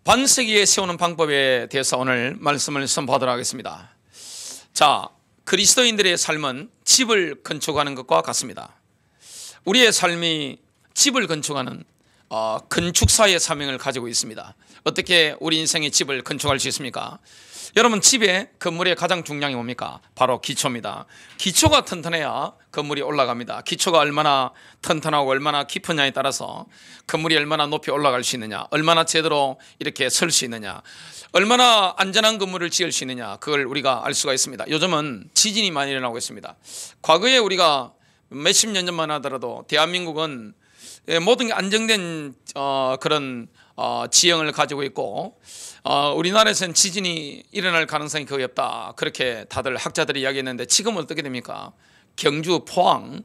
반석 위에 세우는 방법에 대해서 오늘 말씀을 선포하도록 하겠습니다. 자, 그리스도인들의 삶은 집을 건축하는 것과 같습니다. 우리의 삶이 집을 건축하는 건축사의 사명을 가지고 있습니다. 어떻게 우리 인생의 집을 건축할 수 있습니까? 여러분, 집의 건물의 가장 중요한 게 뭡니까? 바로 기초입니다. 기초가 튼튼해야 건물이 올라갑니다. 기초가 얼마나 튼튼하고 얼마나 깊으냐에 따라서 건물이 얼마나 높이 올라갈 수 있느냐, 얼마나 제대로 이렇게 설 수 있느냐, 얼마나 안전한 건물을 지을 수 있느냐, 그걸 우리가 알 수가 있습니다. 요즘은 지진이 많이 일어나고 있습니다. 과거에 우리가 몇십 년 전만 하더라도 대한민국은 모든 게 안정된 그런 지형을 가지고 있고, 우리나라에서는 지진이 일어날 가능성이 거의 없다, 그렇게 다들 학자들이 이야기했는데, 지금은 어떻게 됩니까? 경주, 포항,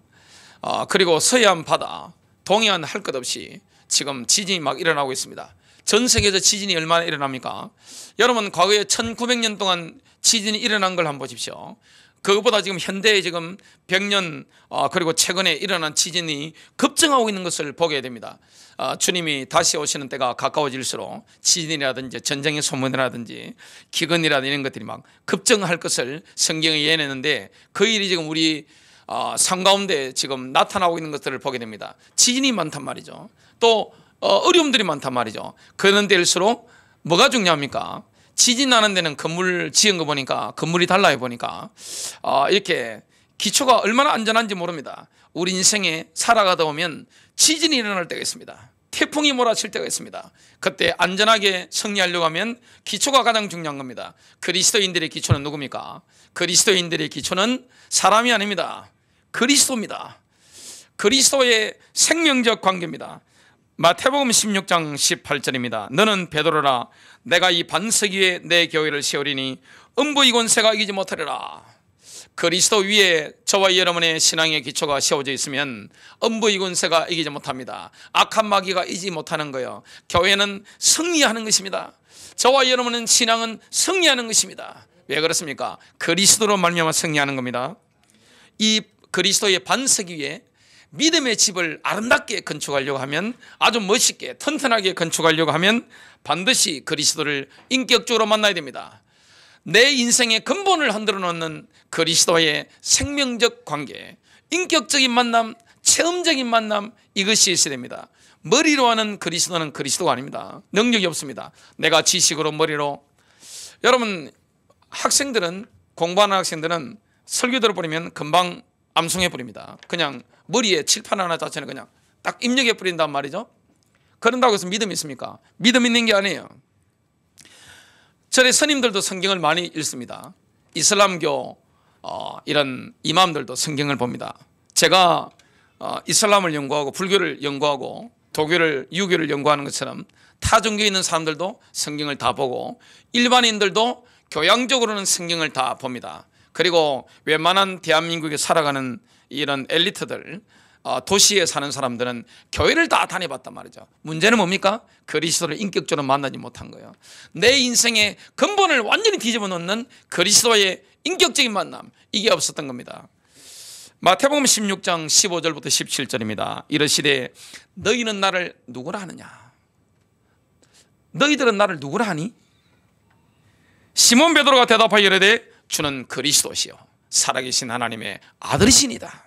그리고 서해안 바다, 동해안 할 것 없이 지금 지진이 막 일어나고 있습니다. 전 세계에서 지진이 얼마나 일어납니까? 여러분, 과거에 1900년 동안 지진이 일어난 걸 한번 보십시오. 그것보다 지금 현대에 지금 100년 그리고 최근에 일어난 지진이 급증하고 있는 것을 보게 됩니다. 주님이 다시 오시는 때가 가까워질수록 지진이라든지 전쟁의 소문이라든지 기근이라든지 이런 것들이 막 급증할 것을 성경에 예언했는데, 그 일이 지금 우리 삶 가운데 지금 나타나고 있는 것들을 보게 됩니다. 지진이 많단 말이죠. 또 어려움들이 많단 말이죠. 그런 데일수록 뭐가 중요합니까? 지진 나는 데는 건물 지은 거 보니까, 건물이 달라요 보니까 이렇게 기초가 얼마나 안전한지 모릅니다. 우리 인생에 살아가다 보면 지진이 일어날 때가 있습니다. 태풍이 몰아칠 때가 있습니다. 그때 안전하게 승리하려고 하면 기초가 가장 중요한 겁니다. 그리스도인들의 기초는 누굽니까? 그리스도인들의 기초는 사람이 아닙니다. 그리스도입니다. 그리스도의 생명적 관계입니다. 마태복음 16장 18절입니다. 너는 베드로라, 내가 이 반석 위에 내 교회를 세우리니 음부의 권세가 이기지 못하리라. 그리스도 위에 저와 여러분의 신앙의 기초가 세워져 있으면 음부의 권세가 이기지 못합니다. 악한 마귀가 이기지 못하는 거예요. 교회는 승리하는 것입니다. 저와 여러분은 신앙은 승리하는 것입니다. 왜 그렇습니까? 그리스도로 말미암아 승리하는 겁니다. 이 그리스도의 반석 위에 믿음의 집을 아름답게 건축하려고 하면, 아주 멋있게 튼튼하게 건축하려고 하면 반드시 그리스도를 인격적으로 만나야 됩니다. 내 인생의 근본을 흔들어 놓는 그리스도의 생명적 관계, 인격적인 만남, 체험적인 만남, 이것이 있어야 됩니다. 머리로 하는 그리스도는 그리스도가 아닙니다. 능력이 없습니다. 내가 지식으로, 머리로. 여러분, 학생들은, 공부하는 학생들은 설교 들어버리면 금방 암송해 버립니다. 그냥 머리에 칠판 하나 자체는 그냥 딱 입력해 버린단 말이죠. 그런다고 해서 믿음이 있습니까? 믿음 있는 게 아니에요. 절의 스님들도 성경을 많이 읽습니다. 이슬람교 이런 이맘들도 성경을 봅니다. 제가 이슬람을 연구하고 불교를 연구하고 도교를, 유교를 연구하는 것처럼 타 종교에 있는 사람들도 성경을 다 보고, 일반인들도 교양적으로는 성경을 다 봅니다. 그리고 웬만한 대한민국에 살아가는 이런 엘리트들, 도시에 사는 사람들은 교회를 다 다녀봤단 말이죠. 문제는 뭡니까? 그리스도를 인격적으로 만나지 못한 거예요. 내 인생의 근본을 완전히 뒤집어 놓는 그리스도의 인격적인 만남, 이게 없었던 겁니다. 마태복음 16장 15절부터 17절입니다. 이르시되 너희는 나를 누구라 하느냐? 너희들은 나를 누구라 하니? 시몬 베드로가 대답하여 이르되 주는 그리스도시요 살아계신 하나님의 아들이시니다.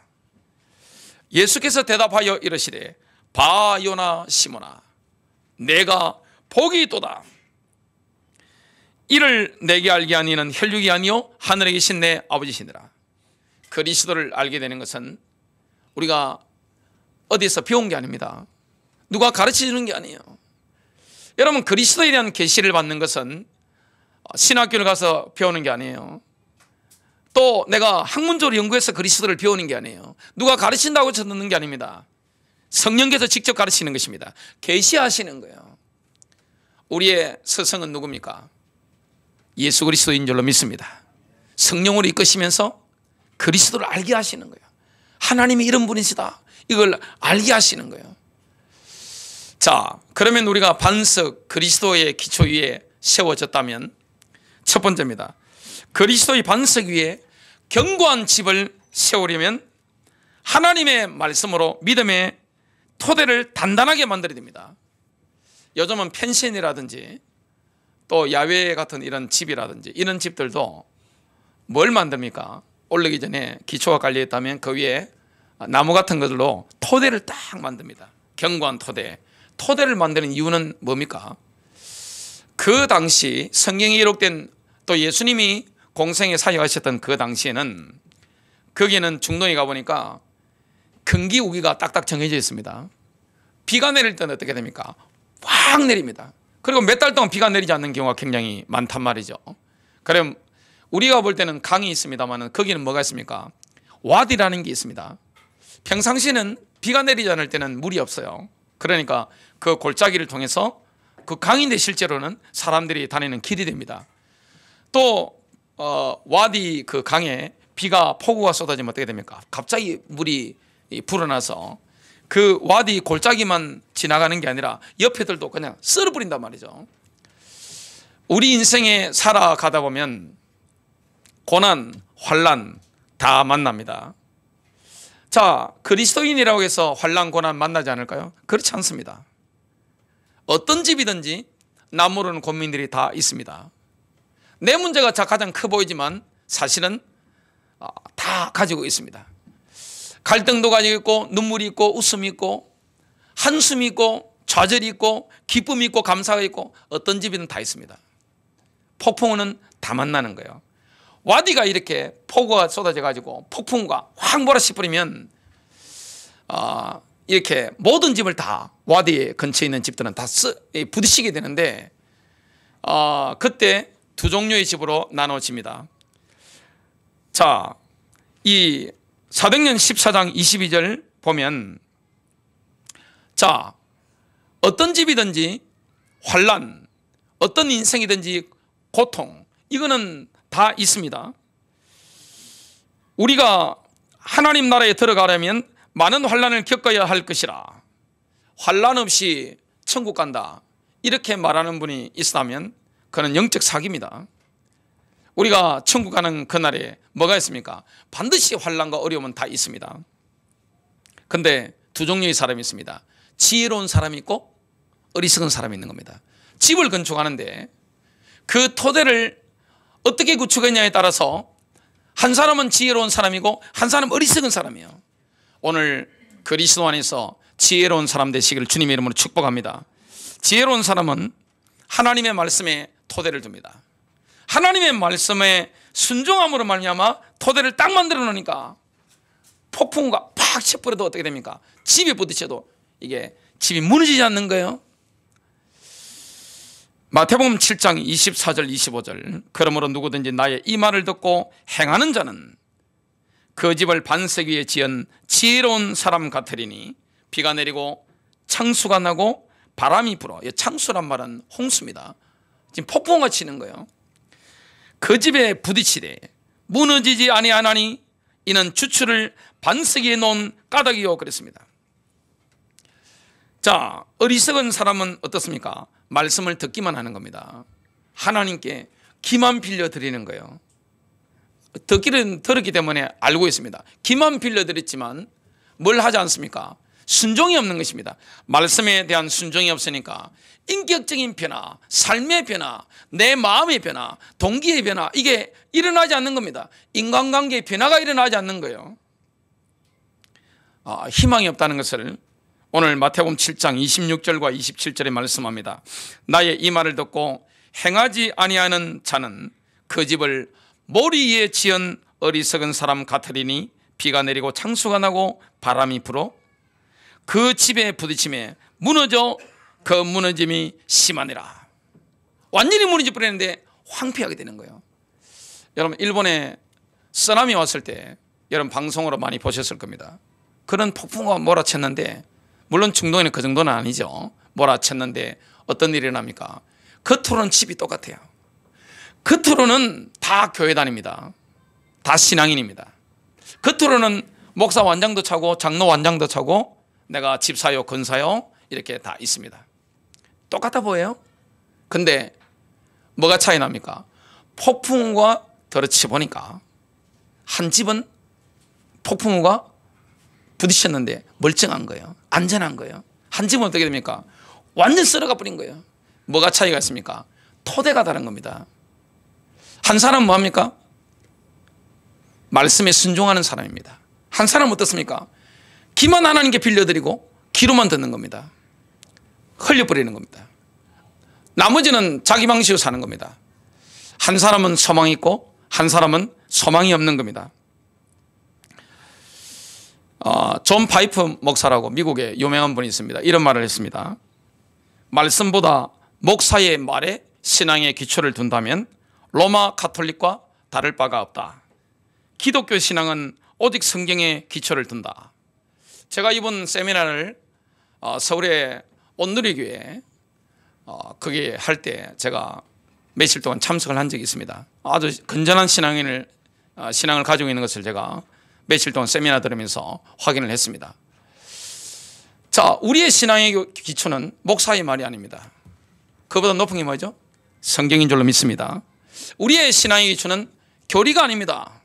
예수께서 대답하여 이르시되 바요나 시몬아, 내가 복이 있도다. 이를 내게 알게 하는 이는 혈육이 아니요 하늘에 계신 내 아버지시니라. 그리스도를 알게 되는 것은 우리가 어디서 배운 게 아닙니다. 누가 가르쳐주는 게 아니에요. 여러분, 그리스도에 대한 계시를 받는 것은 신학교를 가서 배우는 게 아니에요. 또 내가 학문적으로 연구해서 그리스도를 배우는 게 아니에요. 누가 가르친다고 해서 듣는 게 아닙니다. 성령께서 직접 가르치는 것입니다. 계시하시는 거예요. 우리의 스승은 누굽니까? 예수 그리스도인 줄로 믿습니다. 성령으로 이끄시면서 그리스도를 알게 하시는 거예요. 하나님이 이런 분이시다, 이걸 알게 하시는 거예요. 자, 그러면 우리가 반석 그리스도의 기초 위에 세워졌다면, 첫 번째입니다. 그리스도의 반석 위에 견고한 집을 세우려면 하나님의 말씀으로 믿음의 토대를 단단하게 만들어야 됩니다. 요즘은 펜션이라든지 또 야외 같은 이런 집이라든지 이런 집들도 뭘 만듭니까? 올리기 전에 기초가 깔려있다면 그 위에 나무 같은 것들로 토대를 딱 만듭니다. 견고한 토대. 토대를 만드는 이유는 뭡니까? 그 당시 성경에 기록된 또 예수님이 공생에 사역하셨던 그 당시에는 거기는 중동에 가보니까 건기 우기가 딱딱 정해져 있습니다. 비가 내릴 때는 어떻게 됩니까? 확 내립니다. 그리고 몇 달 동안 비가 내리지 않는 경우가 굉장히 많단 말이죠. 그럼 우리가 볼 때는 강이 있습니다만 거기는 뭐가 있습니까? 와디라는 게 있습니다. 평상시에는 비가 내리지 않을 때는 물이 없어요. 그러니까 그 골짜기를 통해서 그 강인데 실제로는 사람들이 다니는 길이 됩니다. 또 와디 그 강에 비가 폭우가 쏟아지면 어떻게 됩니까? 갑자기 물이 불어나서 그 와디 골짜기만 지나가는 게 아니라 옆에들도 그냥 썰어버린단 말이죠. 우리 인생에 살아가다 보면 고난, 환난 다 만납니다. 자, 그리스도인이라고 해서 환난, 고난 만나지 않을까요? 그렇지 않습니다. 어떤 집이든지 나 모르는 고민들이 다 있습니다. 내 문제가 가장 커 보이지만 사실은 다 가지고 있습니다. 갈등도 가지고 있고 눈물이 있고 웃음이 있고 한숨이 있고 좌절이 있고 기쁨이 있고 감사가 있고 어떤 집이든 다 있습니다. 폭풍우는 다 만나는 거예요. 와디가 이렇게 폭우가 쏟아져 가지고 폭풍우가 확 몰아치버리면 이렇게 모든 집을 다 와디 근처에 있는 집들은 다 부딪히게 되는데 그때 두 종류의 집으로 나눠집니다. 자, 이 사도행전 14장 22절 보면 자, 어떤 집이든지 환난, 어떤 인생이든지 고통, 이거는 다 있습니다. 우리가 하나님 나라에 들어가려면 많은 환난을 겪어야 할 것이라, 환난 없이 천국 간다, 이렇게 말하는 분이 있다면 그는 영적 사기입니다. 우리가 천국 가는 그날에 뭐가 있습니까? 반드시 환난과 어려움은 다 있습니다. 근데 두 종류의 사람이 있습니다. 지혜로운 사람이 있고 어리석은 사람이 있는 겁니다. 집을 건축하는데 그 토대를 어떻게 구축했냐에 따라서 한 사람은 지혜로운 사람이고 한 사람은 어리석은 사람이에요. 오늘 그리스도 안에서 지혜로운 사람 되시기를 주님의 이름으로 축복합니다. 지혜로운 사람은 하나님의 말씀에 토대를 둡니다. 하나님의 말씀에 순종함으로 말미암아 토대를 딱 만들어 놓으니까 폭풍우가 팍 쳐버려도 어떻게 됩니까? 집이 부딪혀도 이게 집이 무너지지 않는 거예요. 마태복음 7장 24절 25절 그러므로 누구든지 나의 이 말을 듣고 행하는 자는 그 집을 반석 위에 지은 지혜로운 사람 같으리니 비가 내리고 창수가 나고 바람이 불어. 창수란 말은 홍수입니다. 지금 폭풍우가 치는 거예요. 그 집에 부딪히되 무너지지 아니하나니 이는 주추를 반석 위에 놓은 까닭이요 그랬습니다. 자, 어리석은 사람은 어떻습니까? 말씀을 듣기만 하는 겁니다. 하나님께 기만 빌려드리는 거예요. 들었기 때문에 알고 있습니다. 기만 빌려드렸지만 뭘 하지 않습니까? 순종이 없는 것입니다. 말씀에 대한 순종이 없으니까 인격적인 변화, 삶의 변화, 내 마음의 변화, 동기의 변화, 이게 일어나지 않는 겁니다. 인간관계의 변화가 일어나지 않는 거예요. 희망이 없다는 것을 오늘 마태복음 7장 26절과 27절에 말씀합니다. 나의 이 말을 듣고 행하지 아니하는 자는 그 집을 모리 위에 지은 어리석은 사람 같으리니 비가 내리고 창수가 나고 바람이 불어 그 집에 부딪힘에 무너져 그 무너짐이 심하니라. 완전히 무너져 버리는데 황폐하게 되는 거예요. 여러분, 일본에 쓰나미 왔을 때 여러분 방송으로 많이 보셨을 겁니다. 그런 폭풍우가 몰아쳤는데, 물론 중동에는 그 정도는 아니죠. 몰아쳤는데 어떤 일이 일어납니까? 겉으로는 집이 똑같아요. 겉으로는 다 교회 다닙니다. 다 신앙인입니다. 겉으로는 목사 완장도 차고 장로 완장도 차고 내가 집사요 건사요 이렇게 다 있습니다. 똑같아 보여요. 근데 뭐가 차이 납니까? 폭풍우가 들어치 보니까 한 집은 폭풍우가 부딪혔는데 멀쩡한 거예요. 안전한 거예요. 한 집은 어떻게 됩니까? 완전 썰어가 버린 거예요. 뭐가 차이가 있습니까? 토대가 다른 겁니다. 한 사람은 뭐합니까? 말씀에 순종하는 사람입니다. 한 사람은 어떻습니까? 귀만 하나님께 빌려드리고 귀로만 듣는 겁니다. 흘려버리는 겁니다. 나머지는 자기 방식으로 사는 겁니다. 한 사람은 소망이 있고 한 사람은 소망이 없는 겁니다. 존 파이프 목사라고 미국에 유명한 분이 있습니다. 이런 말을 했습니다. 말씀보다 목사의 말에 신앙의 기초를 둔다면 로마 가톨릭과 다를 바가 없다. 기독교 신앙은 오직 성경에 기초를 둔다. 제가 이번 세미나를 서울의 온누리교회 거기 할 때 제가 며칠 동안 참석을 한 적이 있습니다. 아주 건전한 신앙을 가지고 있는 것을 제가 며칠 동안 세미나 들으면서 확인을 했습니다. 자, 우리의 신앙의 기초는 목사의 말이 아닙니다. 그보다 높은 게 뭐죠? 성경인 줄로 믿습니다. 우리의 신앙의 기초는 교리가 아닙니다.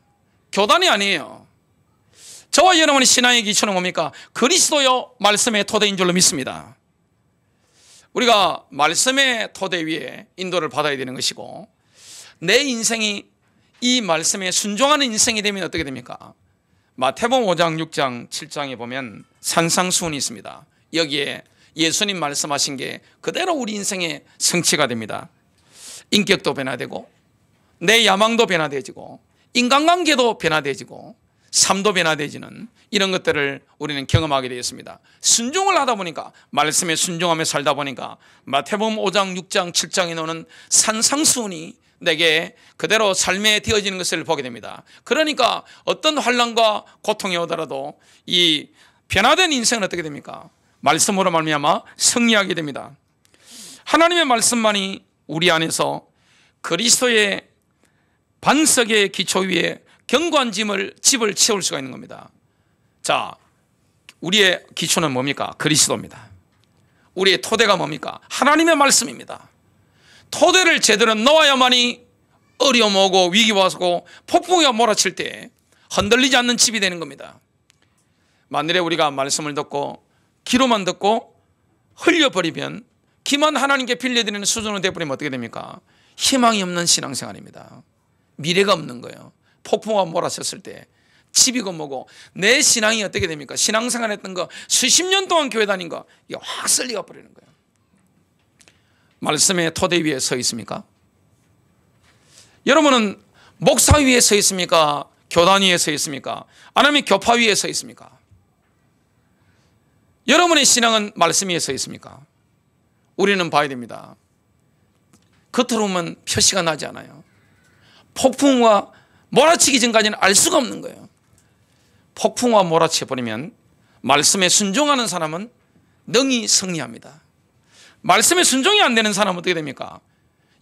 교단이 아니에요. 저와 여러분의 신앙의 기초는 뭡니까? 그리스도요 말씀의 토대인 줄로 믿습니다. 우리가 말씀의 토대 위에 인도를 받아야 되는 것이고, 내 인생이 이 말씀에 순종하는 인생이 되면 어떻게 됩니까? 마태복음 5장, 6장, 7장에 보면 산상수훈이 있습니다. 여기에 예수님 말씀하신 게 그대로 우리 인생의 성취가 됩니다. 인격도 변화되고 내 야망도 변화되어지고 인간관계도 변화되어지고 삶도 변화되어지는 이런 것들을 우리는 경험하게 되었습니다. 순종을 하다 보니까, 말씀에 순종하며 살다 보니까 마태복음 5장, 6장, 7장에 나오는 산상수훈이 내게 그대로 삶에 되어지는 것을 보게 됩니다. 그러니까 어떤 환난과 고통이 오더라도 이 변화된 인생은 어떻게 됩니까? 말씀으로 말미암아 승리하게 됩니다. 하나님의 말씀만이 우리 안에서 그리스도의 반석의 기초 위에 견고한 집을 채울 수가 있는 겁니다. 자, 우리의 기초는 뭡니까? 그리스도입니다. 우리의 토대가 뭡니까? 하나님의 말씀입니다. 토대를 제대로 놓아야만이 어려움 오고 위기가 오고 폭풍이 몰아칠 때 흔들리지 않는 집이 되는 겁니다. 만일에 우리가 말씀을 듣고 귀로만 듣고 흘려버리면, 귀만 하나님께 빌려드리는 수준으로 되어버리면 어떻게 됩니까? 희망이 없는 신앙생활입니다. 미래가 없는 거예요. 폭풍과 몰아쳤을 때 집이고 뭐고 내 신앙이 어떻게 됩니까? 신앙생활 했던 거, 수십 년 동안 교회 다닌 거, 이게 확 쓸려가 버리는 거예요. 말씀의 토대 위에 서 있습니까? 여러분은 목사 위에 서 있습니까? 교단 위에 서 있습니까? 아니면 교파 위에 서 있습니까? 여러분의 신앙은 말씀 위에 서 있습니까? 우리는 봐야 됩니다. 겉으로 보면 표시가 나지 않아요. 폭풍과 몰아치기 전까지는 알 수가 없는 거예요. 폭풍과 몰아쳐 버리면 말씀에 순종하는 사람은 능히 승리합니다. 말씀에 순종이 안 되는 사람은 어떻게 됩니까?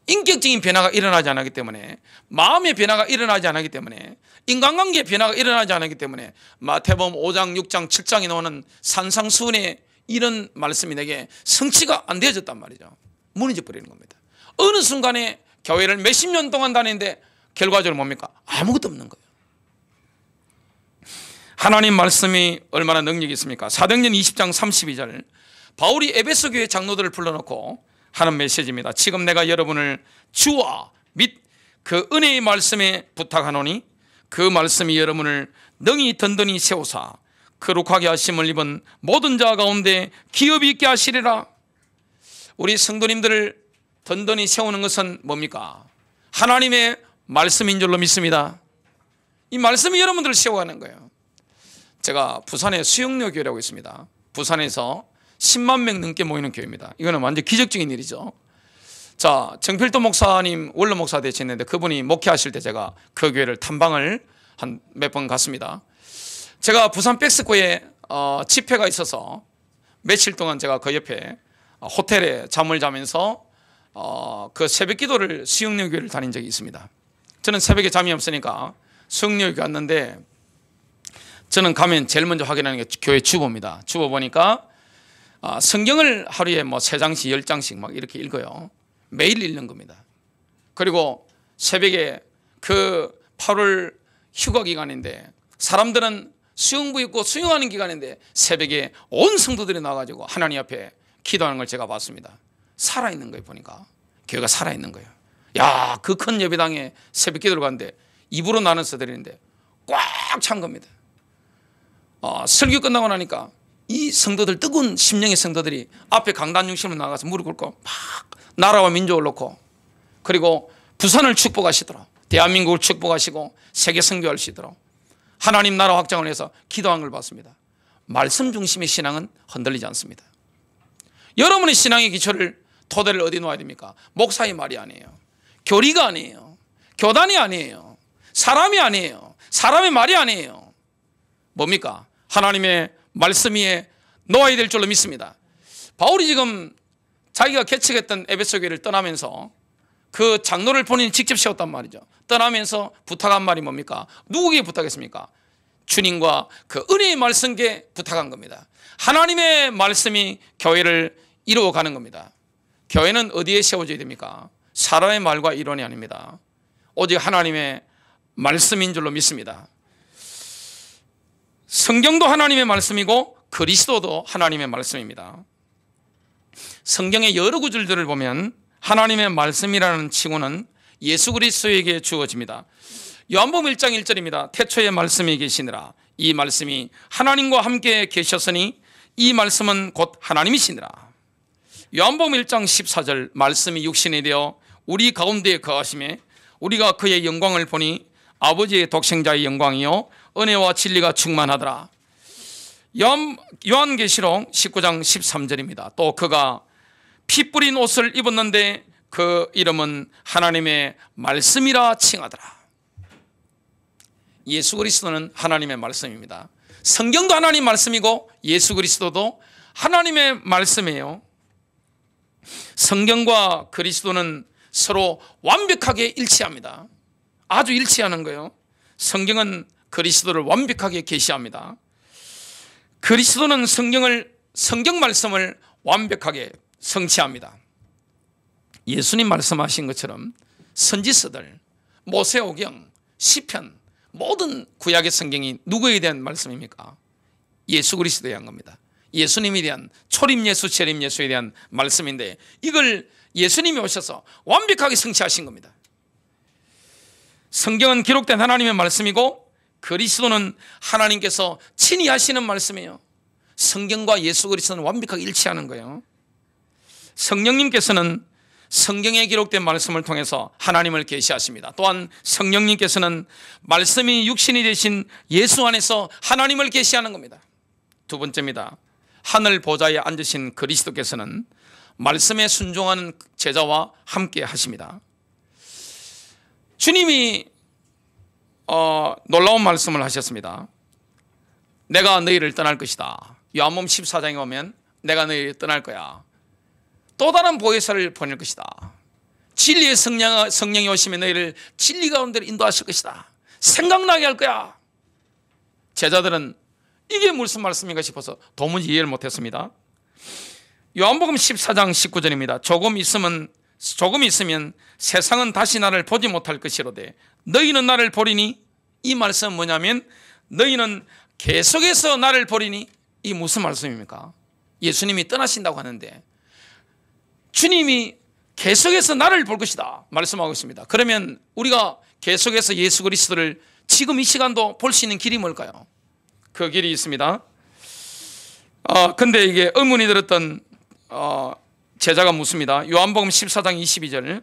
인격적인 변화가 일어나지 않았기 때문에, 마음의 변화가 일어나지 않았기 때문에, 인간관계의 변화가 일어나지 않았기 때문에 마태복음 5장, 6장, 7장에 나오는 산상수훈의 이런 말씀이 내게 성취가 안 되어졌단 말이죠. 무너져 버리는 겁니다. 어느 순간에 교회를 몇십 년 동안 다니는데 결과적으로 뭡니까? 아무것도 없는 거예요. 하나님 말씀이 얼마나 능력이 있습니까? 사도행전 20장 32절, 바울이 에베소 교회 장로들을 불러놓고 하는 메시지입니다. 지금 내가 여러분을 주와 및 그 은혜의 말씀에 부탁하노니 그 말씀이 여러분을 능히 든든히 세우사 거룩하게 하심을 입은 모든 자 가운데 기업이 있게 하시리라. 우리 성도님들을 든든히 세우는 것은 뭡니까? 하나님의 말씀인 줄로 믿습니다. 이 말씀이 여러분들을 세워가는 거예요. 제가 부산에 수영료 교회라고 있습니다. 부산에서 10만 명 넘게 모이는 교회입니다. 이거는 완전 기적적인 일이죠. 자, 정필도 목사님 원로 목사 되셨는데 그분이 목회하실 때 제가 그 교회를 탐방을 한 몇 번 갔습니다. 제가 부산 백스코에 집회가 있어서 며칠 동안 제가 그 옆에 호텔에 잠을 자면서 그 새벽 기도를 수영료 교회를 다닌 적이 있습니다. 저는 새벽에 잠이 없으니까 수영료 교회 갔는데, 저는 가면 제일 먼저 확인하는 게 교회 주보입니다. 주보 보니까 성경을 하루에 뭐 3장씩 10장씩 막 이렇게 읽어요. 매일 읽는 겁니다. 그리고 새벽에 그 8월 휴가 기간인데 사람들은 수영부 있고 수영하는 기간인데 새벽에 온 성도들이 나와가지고 하나님 앞에 기도하는 걸 제가 봤습니다. 살아있는 거예요. 보니까 교회가 살아있는 거예요. 야, 그 큰 예배당에 새벽 기도를 갔는데 입으로 나눠서 드리는데 꽉 찬 겁니다. 설교 끝나고 나니까 이 성도들, 뜨거운 심령의 성도들이 앞에 강단 중심으로 나가서 무릎 꿇고 막 나라와 민족을 놓고, 그리고 부산을 축복하시도록, 대한민국을 축복하시고 세계 선교하시도록 하나님 나라 확장을 위해서 기도한 걸 봤습니다. 말씀 중심의 신앙은 흔들리지 않습니다. 여러분의 신앙의 기초를, 토대를 어디 놓아야 됩니까? 목사의 말이 아니에요. 교리가 아니에요. 교단이 아니에요. 사람이 아니에요. 사람의 말이 아니에요. 뭡니까? 하나님의 말씀 위에 놓아야 될 줄로 믿습니다. 바울이 지금 자기가 개척했던 에베소 교회를 떠나면서 그 장로를 본인이 직접 세웠단 말이죠. 떠나면서 부탁한 말이 뭡니까? 누구에게 부탁했습니까? 주님과 그 은혜의 말씀께 부탁한 겁니다. 하나님의 말씀이 교회를 이루어가는 겁니다. 교회는 어디에 세워져야 됩니까? 사람의 말과 이론이 아닙니다. 오직 하나님의 말씀인 줄로 믿습니다. 성경도 하나님의 말씀이고 그리스도도 하나님의 말씀입니다. 성경의 여러 구절들을 보면 하나님의 말씀이라는 칭호는 예수 그리스도에게 주어집니다. 요한복음 1장 1절입니다. 태초에 말씀이 계시니라. 이 말씀이 하나님과 함께 계셨으니 이 말씀은 곧 하나님이시니라. 요한복음 1장 14절, 말씀이 육신이 되어 우리 가운데에 거하심에 우리가 그의 영광을 보니 아버지의 독생자의 영광이요 은혜와 진리가 충만하더라. 요한계시록 19장 13절입니다. 또 그가 피 뿌린 옷을 입었는데 그 이름은 하나님의 말씀이라 칭하더라. 예수 그리스도는 하나님의 말씀입니다. 성경도 하나님 말씀이고 예수 그리스도도 하나님의 말씀이에요. 성경과 그리스도는 서로 완벽하게 일치합니다. 아주 일치하는 거예요. 성경은 그리스도를 완벽하게 계시합니다. 그리스도는 성경 말씀을 완벽하게 성취합니다. 예수님 말씀하신 것처럼 선지서들, 모세오경, 시편, 모든 구약의 성경이 누구에 대한 말씀입니까? 예수 그리스도에 대한 겁니다. 예수님에 대한, 초림 예수, 재림 예수에 대한 말씀인데 이걸 예수님이 오셔서 완벽하게 성취하신 겁니다. 성경은 기록된 하나님의 말씀이고 그리스도는 하나님께서 친히 하시는 말씀이에요. 성경과 예수 그리스도는 완벽하게 일치하는 거예요. 성령님께서는 성경에 기록된 말씀을 통해서 하나님을 계시하십니다. 또한 성령님께서는 말씀이 육신이 되신 예수 안에서 하나님을 계시하는 겁니다. 두 번째입니다. 하늘 보좌에 앉으신 그리스도께서는 말씀에 순종하는 제자와 함께 하십니다. 주님이 놀라운 말씀을 하셨습니다. 내가 너희를 떠날 것이다. 요한복음 14장에 보면 내가 너희를 떠날 거야. 또 다른 보혜사를 보낼 것이다. 진리의 성령이 오시면 너희를 진리 가운데로 인도하실 것이다. 생각나게 할 거야. 제자들은 이게 무슨 말씀인가 싶어서 도무지 이해를 못했습니다. 요한복음 14장 19절입니다. 조금 있으면 세상은 다시 나를 보지 못할 것이로되 너희는 나를 보리니. 이 말씀은 뭐냐면 너희는 계속해서 나를 보리니. 이 무슨 말씀입니까? 예수님이 떠나신다고 하는데 주님이 계속해서 나를 볼 것이다 말씀하고 있습니다. 그러면 우리가 계속해서 예수 그리스도를 지금 이 시간도 볼 수 있는 길이 뭘까요? 그 길이 있습니다. 근데 이게 의문이 들었던 제자가 묻습니다. 요한복음 14장 22절,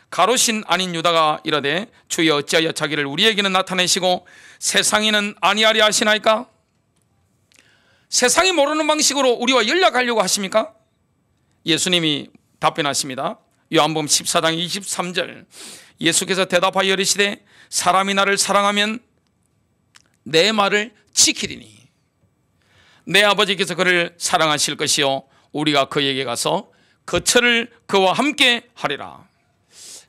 가롯인 아닌 유다가 이르되 주여 어찌하여 자기를 우리에게는 나타내시고 세상에는 아니하려 하시나이까? 세상이 모르는 방식으로 우리와 연락하려고 하십니까? 예수님이 답변하십니다. 요한복음 14장 23절, 예수께서 대답하여 이르시되 사람이 나를 사랑하면 내 말을 지키리니 내 아버지께서 그를 사랑하실 것이요 우리가 그에게 가서 거처를 그와 함께 하리라.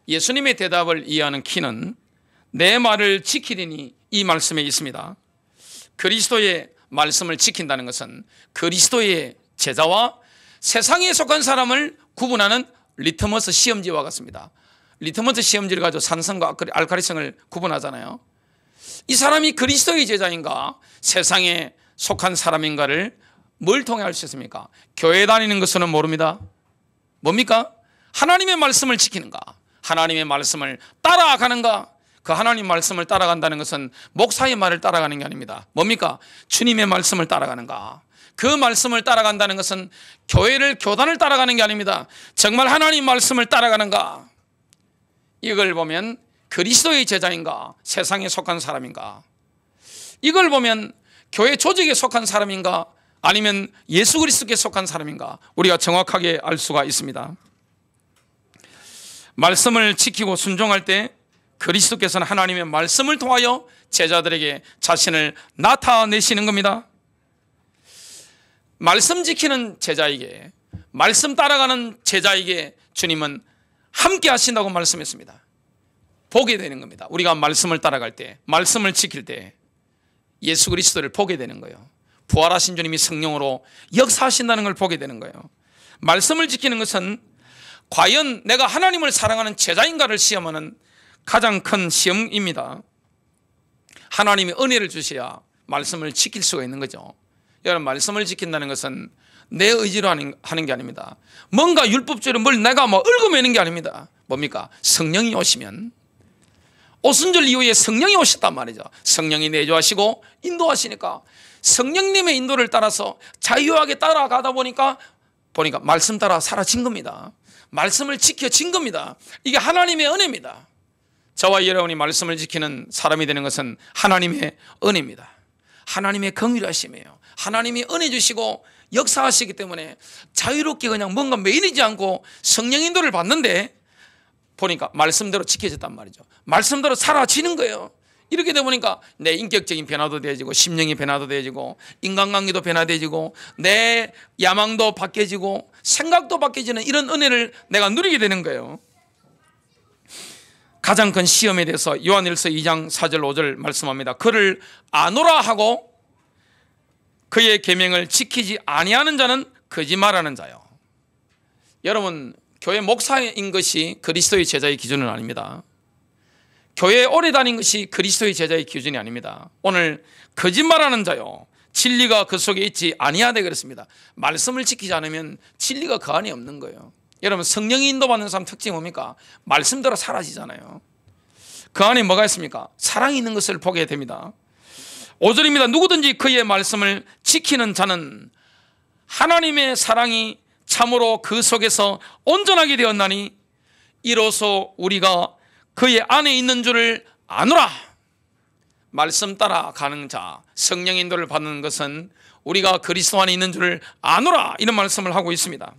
예수님의 대답을 이해하는 키는 내 말을 지키리니 이 말씀에 있습니다. 그리스도의 말씀을 지킨다는 것은 그리스도의 제자와 세상에 속한 사람을 구분하는 리트머스 시험지와 같습니다. 리트머스 시험지를 가지고 산성과 알칼리성을 구분하잖아요. 이 사람이 그리스도의 제자인가 세상에 속한 사람인가를 뭘 통해 알 수 있습니까? 교회 다니는 것은 모릅니다. 뭡니까? 하나님의 말씀을 지키는가, 하나님의 말씀을 따라가는가. 그 하나님 말씀을 따라간다는 것은 목사의 말을 따라가는 게 아닙니다. 뭡니까? 주님의 말씀을 따라가는가. 그 말씀을 따라간다는 것은 교단을 따라가는 게 아닙니다. 정말 하나님 말씀을 따라가는가. 이걸 보면 그리스도의 제자인가, 세상에 속한 사람인가. 이걸 보면 교회 조직에 속한 사람인가, 아니면 예수 그리스도께 속한 사람인가, 우리가 정확하게 알 수가 있습니다. 말씀을 지키고 순종할 때 그리스도께서는 하나님의 말씀을 통하여 제자들에게 자신을 나타내시는 겁니다. 말씀 지키는 제자에게, 말씀 따라가는 제자에게 주님은 함께 하신다고 말씀했습니다. 보게 되는 겁니다. 우리가 말씀을 따라갈 때, 말씀을 지킬 때 예수 그리스도를 보게 되는 거예요. 부활하신 주님이 성령으로 역사하신다는 걸 보게 되는 거예요. 말씀을 지키는 것은 과연 내가 하나님을 사랑하는 제자인가를 시험하는 가장 큰 시험입니다. 하나님이 은혜를 주셔야 말씀을 지킬 수가 있는 거죠. 여러분, 말씀을 지킨다는 것은 내 의지로 하는 게 아닙니다. 뭔가 율법적으로 뭘 내가 얽어매는 게 아닙니다. 뭡니까? 성령이 오시면, 오순절 이후에 성령이 오셨단 말이죠. 성령이 내주하시고 인도하시니까 성령님의 인도를 따라서 자유하게 따라가다 보니까 말씀 따라 사라진 겁니다. 말씀을 지켜진 겁니다. 이게 하나님의 은혜입니다. 저와 여러분이 말씀을 지키는 사람이 되는 것은 하나님의 은혜입니다. 하나님의 긍휼하심이에요. 하나님이 은혜 주시고 역사하시기 때문에 자유롭게 그냥 뭔가 매이지 않고 성령 인도를 받는데 보니까 말씀대로 지켜졌단 말이죠. 말씀대로 사라지는 거예요. 이렇게 되다 보니까 내 인격적인 변화도 되어지고, 심령의 변화도 되어지고, 인간관계도 변화되어지고, 내 야망도 바뀌어지고, 생각도 바뀌어지는 이런 은혜를 내가 누리게 되는 거예요. 가장 큰 시험에 대해서 요한일서 2장 4절 5절 말씀합니다. 그를 아노라 하고 그의 계명을 지키지 아니하는 자는 거짓말하는 자요. 여러분, 교회 목사인 것이 그리스도의 제자의 기준은 아닙니다. 교회에 오래 다닌 것이 그리스도의 제자의 기준이 아닙니다. 오늘 거짓말하는 자요, 진리가 그 속에 있지 아니하되 그랬습니다. 말씀을 지키지 않으면 진리가 그 안에 없는 거예요. 여러분, 성령이 인도받는 사람 특징이 뭡니까? 말씀대로 사라지잖아요. 그 안에 뭐가 있습니까? 사랑이 있는 것을 보게 됩니다. 5절입니다. 누구든지 그의 말씀을 지키는 자는 하나님의 사랑이 참으로 그 속에서 온전하게 되었나니 이로써 우리가 그의 안에 있는 줄을 아노라. 말씀 따라 가는 자, 성령 인도를 받는 것은 우리가 그리스도 안에 있는 줄을 아노라, 이런 말씀을 하고 있습니다.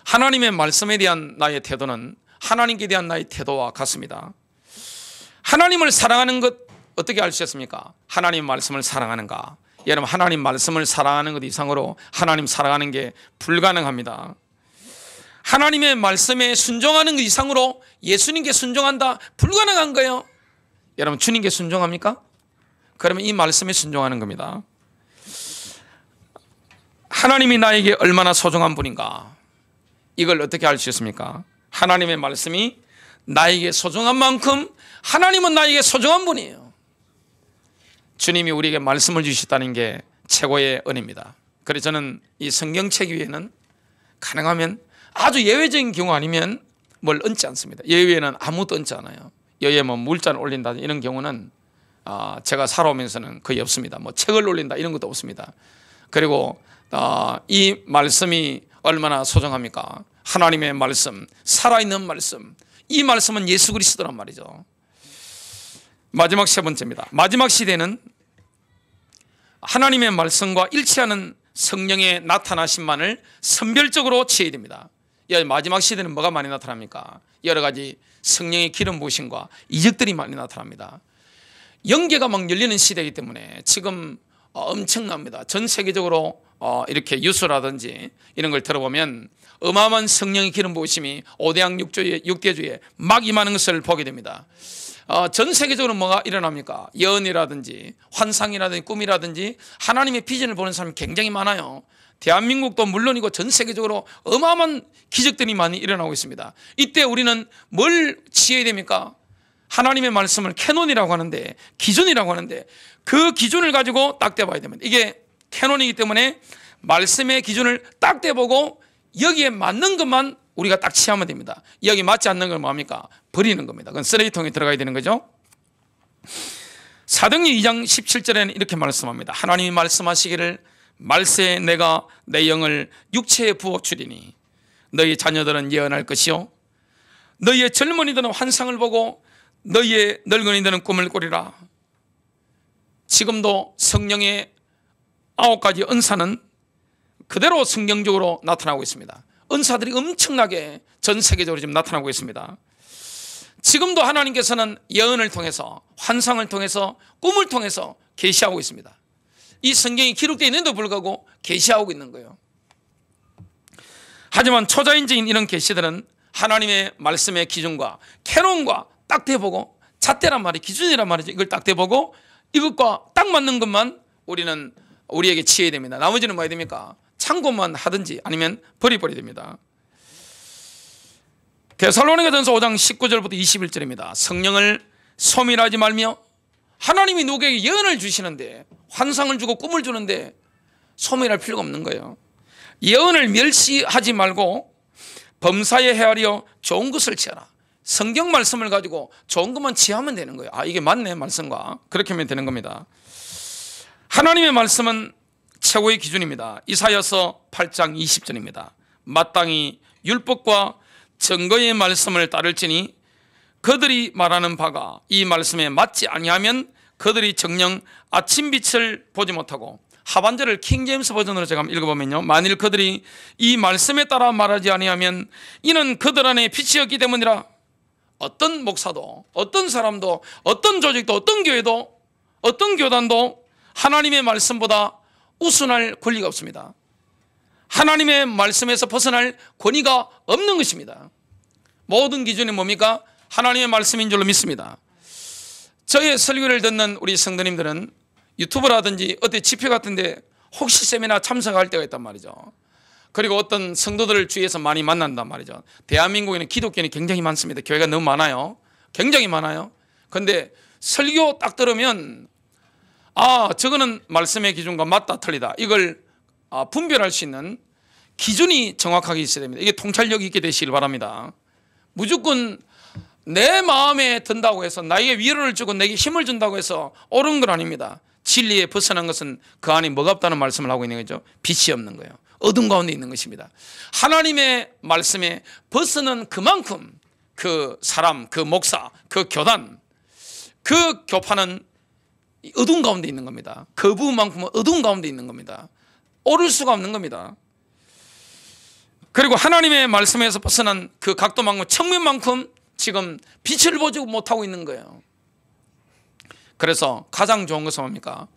하나님의 말씀에 대한 나의 태도는 하나님께 대한 나의 태도와 같습니다. 하나님을 사랑하는 것 어떻게 알 수 있습니까? 하나님 말씀을 사랑하는가? 여러분, 하나님 말씀을 사랑하는 것 이상으로 하나님 사랑하는 게 불가능합니다. 하나님의 말씀에 순종하는 것 이상으로 예수님께 순종한다? 불가능한 거예요. 여러분, 주님께 순종합니까? 그러면 이 말씀에 순종하는 겁니다. 하나님이 나에게 얼마나 소중한 분인가? 이걸 어떻게 알 수 있습니까? 하나님의 말씀이 나에게 소중한 만큼 하나님은 나에게 소중한 분이에요. 주님이 우리에게 말씀을 주셨다는 게 최고의 은혜입니다. 그래서 저는 이 성경책 위에는 가능하면 아주 예외적인 경우 아니면 뭘 얹지 않습니다. 예외에는 아무것도 얹지 않아요. 여기에 물잔을 올린다 이런 경우는 제가 살아오면서는 거의 없습니다. 책을 올린다 이런 것도 없습니다. 그리고 이 말씀이 얼마나 소중합니까? 하나님의 말씀, 살아있는 말씀, 이 말씀은 예수 그리스도란 말이죠. 마지막 세 번째입니다. 마지막 시대는 하나님의 말씀과 일치하는 성령의 나타나심만을 선별적으로 취해야 됩니다. 마지막 시대는 뭐가 많이 나타납니까? 여러 가지 성령의 기름 부으심과 이적들이 많이 나타납니다. 영계가 막 열리는 시대이기 때문에 지금 엄청납니다. 전 세계적으로 이렇게 뉴스라든지 이런 걸 들어보면 어마어마한 성령의 기름 부으심이 5대양 6대주에 막 임하는 것을 보게 됩니다. 전 세계적으로 뭐가 일어납니까? 예언이라든지 환상이라든지 꿈이라든지 하나님의 비전을 보는 사람이 굉장히 많아요. 대한민국도 물론이고 전 세계적으로 어마어마한 기적들이 많이 일어나고 있습니다. 이때 우리는 뭘 취해야 됩니까? 하나님의 말씀을 캐논이라고 하는데, 기준이라고 하는데 그 기준을 가지고 딱 떼봐야 됩니다. 이게 캐논이기 때문에 말씀의 기준을 딱 떼보고 여기에 맞는 것만 우리가 딱 취하면 됩니다. 여기 맞지 않는 건 뭡니까? 버리는 겁니다. 그건 쓰레기통에 들어가야 되는 거죠. 사도행전 2장 17절에는 이렇게 말씀합니다. 하나님이 말씀하시기를 말세에 내가 내 영을 육체에 부어 주리니 너희 자녀들은 예언할 것이요 너희의 젊은이들은 환상을 보고 너희의 늙은이들은 꿈을 꾸리라. 지금도 성령의 9가지 은사는 그대로 성경적으로 나타나고 있습니다. 은사들이 엄청나게 전 세계적으로 지금 나타나고 있습니다. 지금도 하나님께서는 예언을 통해서, 환상을 통해서, 꿈을 통해서 계시하고 있습니다. 이 성경이 기록되어 있는데도 불구하고 계시하고 있는 거예요. 하지만 초자연적인 이런 계시들은 하나님의 말씀의 기준과 캐논과 딱 대보고, 잣대란 말이 기준이란 말이죠. 이걸 딱 대보고 이것과 딱 맞는 것만 우리에게 취해야 됩니다. 나머지는 뭐 해야 됩니까? 참고만 하든지 아니면 버려야 됩니다. 데살로니가전서 5장 19절부터 21절입니다. 성령을 소멸하지 말며, 하나님이 누구에게 예언을 주시는데, 환상을 주고 꿈을 주는데 소멸할 필요가 없는 거예요. 예언을 멸시하지 말고 범사에 헤아려 좋은 것을 취하라. 성경 말씀을 가지고 좋은 것만 취하면 되는 거예요. 아, 이게 맞네, 말씀과. 그렇게 하면 되는 겁니다. 하나님의 말씀은 최고의 기준입니다. 이사야서 8장 20절입니다. 마땅히 율법과 증거의 말씀을 따를지니 그들이 말하는 바가 이 말씀에 맞지 아니하면 그들이 정녕 아침빛을 보지 못하고, 하반절을 킹제임스 버전으로 제가 한번 읽어보면요, 만일 그들이 이 말씀에 따라 말하지 아니하면 이는 그들 안에 빛이 없기 때문이라. 어떤 목사도, 어떤 사람도, 어떤 조직도, 어떤 교회도, 어떤 교단도 하나님의 말씀보다 우선할 권리가 없습니다. 하나님의 말씀에서 벗어날 권위가 없는 것입니다. 모든 기준이 뭡니까? 하나님의 말씀인 줄로 믿습니다. 저의 설교를 듣는 우리 성도님들은 유튜브라든지 어디 집회 같은 데 혹시 세미나 참석할 때가 있단 말이죠. 그리고 어떤 성도들을 주위에서 많이 만난단 말이죠. 대한민국에는 기독교는 굉장히 많습니다. 교회가 너무 많아요. 굉장히 많아요. 그런데 설교 딱 들으면 저거는 말씀의 기준과 맞다 틀리다, 이걸 분별할 수 있는 기준이 정확하게 있어야 됩니다. 이게 통찰력이 있게 되시길 바랍니다. 무조건 내 마음에 든다고 해서, 나에게 위로를 주고 내게 힘을 준다고 해서 옳은 건 아닙니다. 진리에 벗어난 것은 그 안에 뭐가 없다는 말씀을 하고 있는 거죠. 빛이 없는 거예요. 어둠 가운데 있는 것입니다. 하나님의 말씀에 벗어난 그만큼 그 사람, 그 목사, 그 교단, 그 교파는 어둠 가운데 있는 겁니다. 그 부분만큼은 어둠 가운데 있는 겁니다. 오를 수가 없는 겁니다. 그리고 하나님의 말씀에서 벗어난 그 각도만큼, 측면만큼 지금 빛을 보지 못하고 있는 거예요. 그래서 가장 좋은 것은 뭡니까?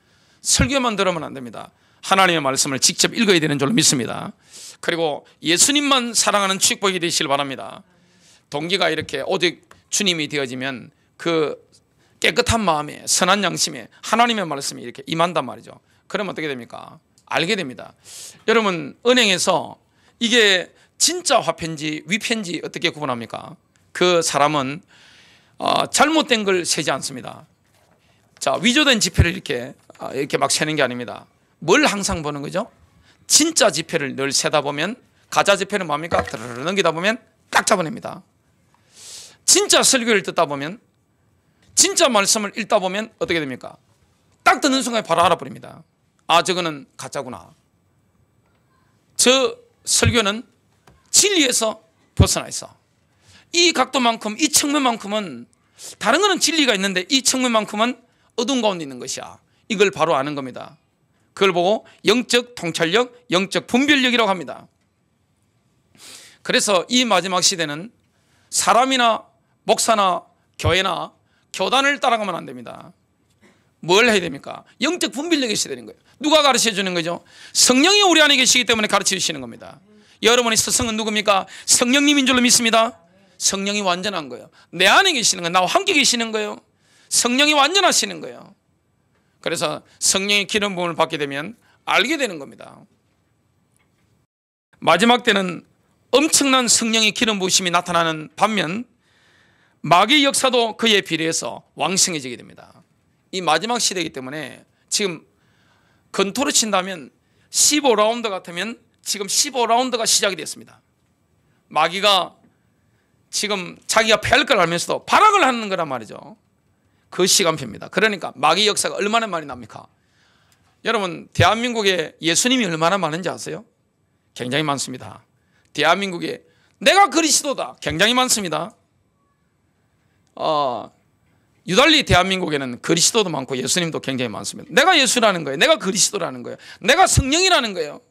설교만 들으면 안 됩니다. 하나님의 말씀을 직접 읽어야 되는 줄로 믿습니다. 그리고 예수님만 사랑하는 축복이 되시길 바랍니다. 동기가 이렇게 오직 주님이 되어지면 그 깨끗한 마음에, 선한 양심에 하나님의 말씀이 이렇게 임한단 말이죠. 그러면 어떻게 됩니까? 알게 됩니다. 여러분, 은행에서 이게 진짜 화폐인지 위폐인지 어떻게 구분합니까? 그 사람은 잘못된 걸 세지 않습니다. 자, 위조된 지폐를 이렇게 막 세는 게 아닙니다. 뭘 항상 보는 거죠? 진짜 지폐를 늘 세다 보면, 가짜 지폐는 뭡니까? 넘기다 보면 딱 잡아냅니다. 진짜 설교를 듣다 보면, 진짜 말씀을 읽다 보면 어떻게 됩니까? 딱 듣는 순간에 바로 알아버립니다. 저거는 가짜구나. 저 설교는 진리에서 벗어나 있어. 이 각도만큼, 이 측면만큼은, 다른 거는 진리가 있는데 이 측면만큼은 어두운 가운데 있는 것이야. 이걸 바로 아는 겁니다. 그걸 보고 영적 통찰력, 영적 분별력이라고 합니다. 그래서 이 마지막 시대는 사람이나 목사나 교회나 교단을 따라가면 안 됩니다. 뭘 해야 됩니까? 영적 분별력이 있어야 되는 거예요. 누가 가르쳐 주는 거죠? 성령이 우리 안에 계시기 때문에 가르쳐 주시는 겁니다. 여러분의 스승은 누굽니까? 성령님인 줄로 믿습니다. 성령이 완전한 거예요. 내 안에 계시는 거예요. 나와 함께 계시는 거예요. 성령이 완전하시는 거예요. 그래서 성령의 기름 부음을 받게 되면 알게 되는 겁니다. 마지막 때는 엄청난 성령의 기름 부으심이 나타나는 반면 마귀의 역사도 그에 비례해서 왕성해지게 됩니다. 이 마지막 시대이기 때문에 지금 건투를 친다면 15라운드 같으면 지금 15라운드가 시작이 됐습니다. 마귀가 지금 자기가 패할 걸 알면서도 발악을 하는 거란 말이죠. 그 시간표입니다. 그러니까 마귀 역사가 얼마나 많이 납니까? 여러분, 대한민국에 예수님이 얼마나 많은지 아세요? 굉장히 많습니다. 대한민국에 내가 그리스도다 굉장히 많습니다. 유달리 대한민국에는 그리스도도 많고 예수님도 굉장히 많습니다. 내가 예수라는 거예요. 내가 그리스도라는 거예요. 내가 성령이라는 거예요.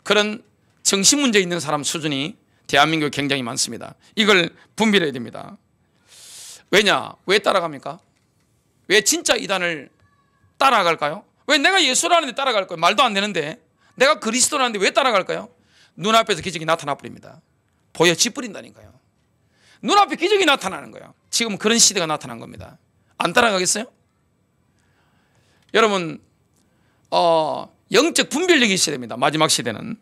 그런 정신 문제 있는 사람 수준이 대한민국에 굉장히 많습니다. 이걸 분별해야 됩니다. 왜냐? 왜 따라갑니까? 왜 진짜 이단을 따라갈까요? 왜 내가 예수라는데 따라갈 거예요? 말도 안 되는데. 내가 그리스도라는데 왜 따라갈까요? 눈앞에서 기적이 나타나 버립니다. 보여지 버린다니까요. 눈앞에 기적이 나타나는 거예요. 지금 그런 시대가 나타난 겁니다. 안 따라가겠어요? 여러분, 영적 분별력이 있어야 됩니다. 마지막 시대는.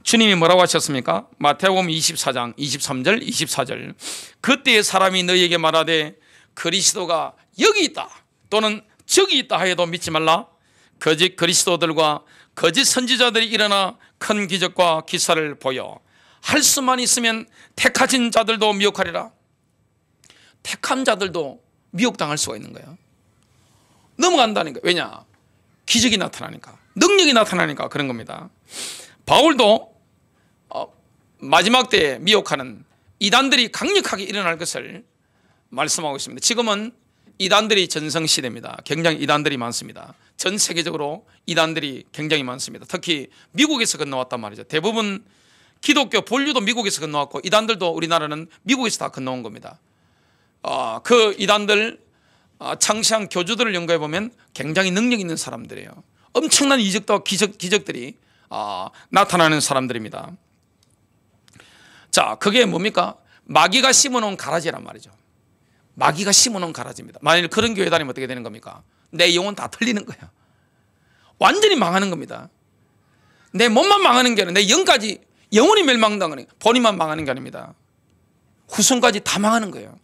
주님이 뭐라고 하셨습니까? 마태복음 24장 23절 24절 그때의 사람이 너희에게 말하되 그리스도가 여기 있다 또는 저기 있다 하여도 믿지 말라. 거짓 그리스도들과 거짓 선지자들이 일어나 큰 기적과 기사를 보여 할 수만 있으면 택하신 자들도 미혹하리라. 택한 자들도 미혹당할 수가 있는 거예요. 넘어간다는 거예요. 왜냐? 기적이 나타나니까, 능력이 나타나니까 그런 겁니다. 바울도 마지막 때에 미혹하는 이단들이 강력하게 일어날 것을 말씀하고 있습니다. 지금은 이단들이 전성시대입니다. 굉장히 이단들이 많습니다. 전 세계적으로 이단들이 굉장히 많습니다. 특히 미국에서 건너왔단 말이죠. 대부분 기독교 본류도 미국에서 건너왔고 이단들도 우리나라는 미국에서 다 건너온 겁니다. 그 이단들 창시한 교주들을 연구해 보면 굉장히 능력 있는 사람들이에요. 엄청난 이적과 기적들이 나타나는 사람들입니다. 자, 그게 뭡니까? 마귀가 심어놓은 가라지란 말이죠. 마귀가 심어놓은 가라지입니다. 만일 그런 교회 다니면 어떻게 되는 겁니까? 내 영혼 다 털리는 거예요. 완전히 망하는 겁니다. 내 몸만 망하는 게 아니라 내 영까지 영혼이 멸망당하는 거예요. 본인만 망하는 게 아닙니다. 후손까지 다 망하는 거예요.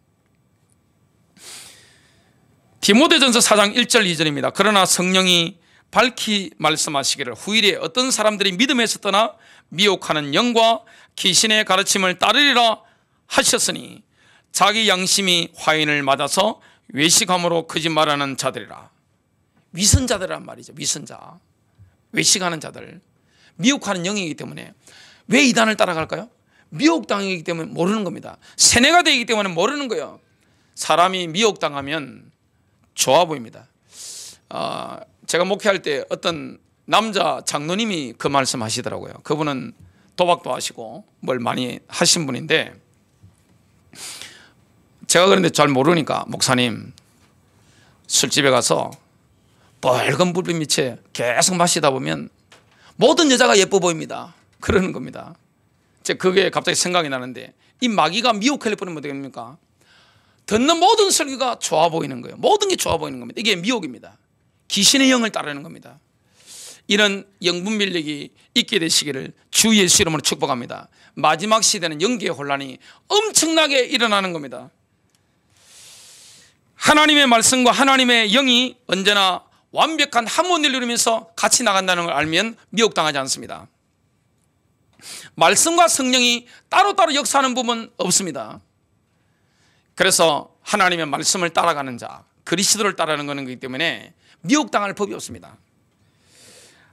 디모데전서 4장 1절 2절입니다. 그러나 성령이 밝히 말씀하시기를 후일에 어떤 사람들이 믿음에서 떠나 미혹하는 영과 귀신의 가르침을 따르리라 하셨으니 자기 양심이 화인을 맞아서 외식함으로 거짓말하는 자들이라. 위선자들이란 말이죠. 위선자, 외식하는 자들, 미혹하는 영이기 때문에. 왜 이단을 따라갈까요? 미혹당이기 때문에 모르는 겁니다. 세뇌가 되기 때문에 모르는 거예요. 사람이 미혹당하면 좋아 보입니다. 제가 목회할 때 어떤 남자 장로님이 그 말씀 하시더라고요. 그분은 도박도 하시고 뭘 많이 하신 분인데, 제가 그런데 잘 모르니까 목사님 술집에 가서 빨간 불빛 밑에 계속 마시다 보면 모든 여자가 예뻐 보입니다. 그러는 겁니다. 그게 갑자기 생각이 나는데, 이 마귀가 미혹해 버리면 어떻게 됩니까? 듣는 모든 설교가 좋아 보이는 거예요. 모든 게 좋아 보이는 겁니다. 이게 미혹입니다. 귀신의 영을 따르는 겁니다. 이런 영분별력이 있게 되시기를 주 예수 이름으로 축복합니다. 마지막 시대는 영계의 혼란이 엄청나게 일어나는 겁니다. 하나님의 말씀과 하나님의 영이 언제나 완벽한 하모니를 이루면서 같이 나간다는 걸 알면 미혹당하지 않습니다. 말씀과 성령이 따로따로 역사하는 부분은 없습니다. 그래서 하나님의 말씀을 따라가는 자, 그리스도를 따르는 거기 때문에 미혹당할 법이 없습니다.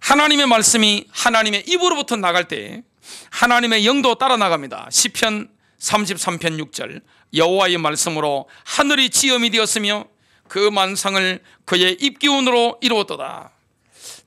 하나님의 말씀이 하나님의 입으로부터 나갈 때 하나님의 영도 따라 나갑니다. 시편 33편 6절 여호와의 말씀으로 하늘이 지음이 되었으며 그 만상을 그의 입기운으로 이루었도다.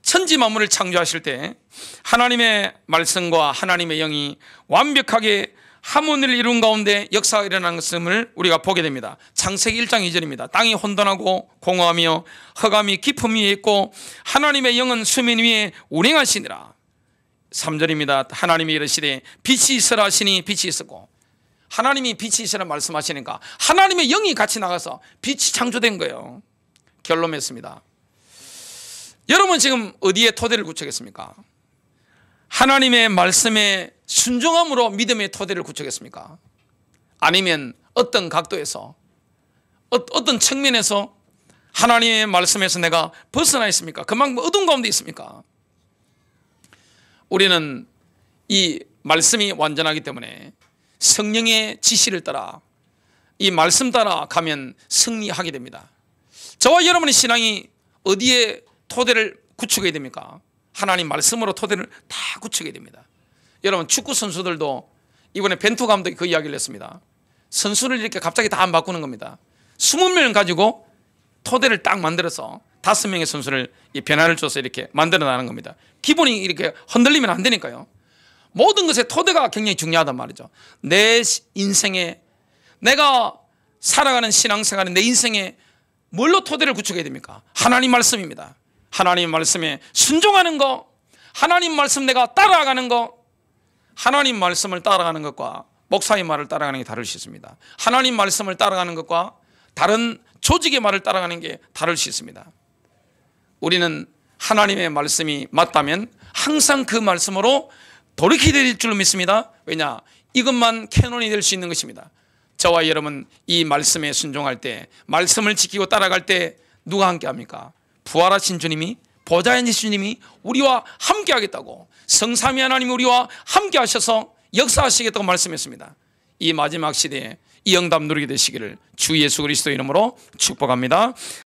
천지 만물을 창조하실 때 하나님의 말씀과 하나님의 영이 완벽하게 하모니를 이룬 가운데 역사가 일어나는 것을 우리가 보게 됩니다. 창세기 1장 2절입니다. 땅이 혼돈하고 공허하며 흑암이 깊음 위에 있고 하나님의 영은 수면 위에 운행하시니라. 3절입니다. 하나님이 이르시되 빛이 있으라 하시니 빛이 있었고, 하나님이 빛이 있으라 말씀하시니까 하나님의 영이 같이 나가서 빛이 창조된 거예요. 결론 맺습니다. 여러분 지금 어디에 토대를 굳히겠습니까? 하나님의 말씀에 순종함으로 믿음의 토대를 굳히겠습니까? 아니면 어떤 각도에서 어떤 측면에서 하나님의 말씀에서 내가 벗어나 있습니까? 그만큼 어두운 가운데 있습니까? 우리는 이 말씀이 완전하기 때문에 성령의 지시를 따라 이 말씀 따라 가면 승리하게 됩니다. 저와 여러분의 신앙이 어디에 토대를 구축해야 됩니까? 하나님 말씀으로 토대를 다 구축해야 됩니다. 여러분, 축구 선수들도 이번에 벤투 감독이 그 이야기를 했습니다. 선수를 이렇게 갑자기 다 안 바꾸는 겁니다. 20명 가지고 토대를 딱 만들어서 5명의 선수를 이 변화를 줘서 이렇게 만들어 나가는 겁니다. 기본이 이렇게 흔들리면 안 되니까요. 모든 것의 토대가 굉장히 중요하단 말이죠. 내 인생에, 내가 살아가는 신앙생활에, 내 인생에 뭘로 토대를 구축해야 됩니까? 하나님 말씀입니다. 하나님 말씀에 순종하는 거, 하나님 말씀 내가 따라가는 거. 하나님 말씀을 따라가는 것과 목사의 말을 따라가는 게 다를 수 있습니다. 하나님 말씀을 따라가는 것과 다른 조직의 말을 따라가는 게 다를 수 있습니다. 우리는 하나님의 말씀이 맞다면 항상 그 말씀으로 돌이키게 될 줄 믿습니다. 왜냐? 이것만 캐논이 될 수 있는 것입니다. 저와 여러분, 이 말씀에 순종할 때, 말씀을 지키고 따라갈 때 누가 함께 합니까? 부활하신 주님이, 보좌에 앉으신 주님이 우리와 함께 하겠다고, 성삼위 하나님이 우리와 함께 하셔서 역사하시겠다고 말씀했습니다. 이 마지막 시대에 이 응답 누리게 되시기를 주 예수 그리스도 이름으로 축복합니다.